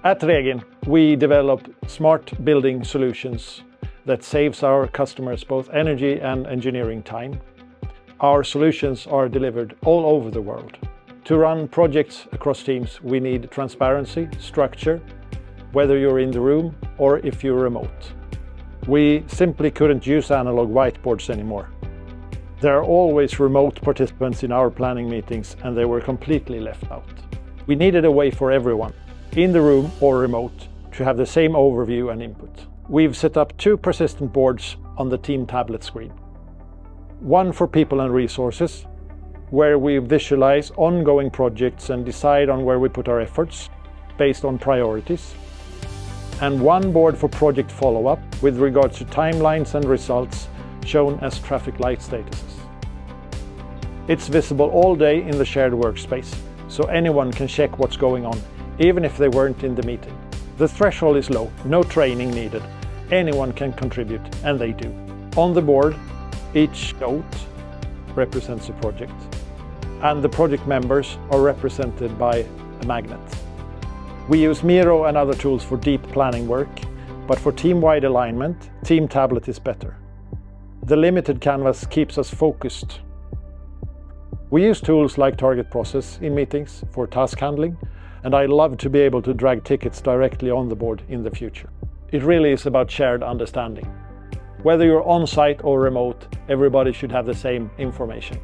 At Regin, we develop smart building solutions that saves our customers both energy and engineering time. Our solutions are delivered all over the world. To run projects across teams, we need transparency, structure, whether you're in the room or if you're remote. We simply couldn't use analog whiteboards anymore. There are always remote participants in our planning meetings, and they were completely left out. We needed a way for everyone, in the room or remote, to have the same overview and input. We've set up 2 persistent boards on the TeamTablet screen. One for people and resources, where we visualize ongoing projects and decide on where we put our efforts based on priorities. And one board for project follow-up with regards to timelines and results shown as traffic light statuses. It's visible all day in the shared workspace, so anyone can check what's going on, even if they weren't in the meeting. The threshold is low, no training needed. Anyone can contribute, and they do. On the board, each note represents a project, and the project members are represented by a magnet. We use Miro and other tools for deep planning work, but for team-wide alignment, TeamTablet is better. The limited canvas keeps us focused. We use tools like Target Process in meetings for task handling, and I love to be able to drag tickets directly on the board in the future. It really is about shared understanding. Whether you're on-site or remote, everybody should have the same information.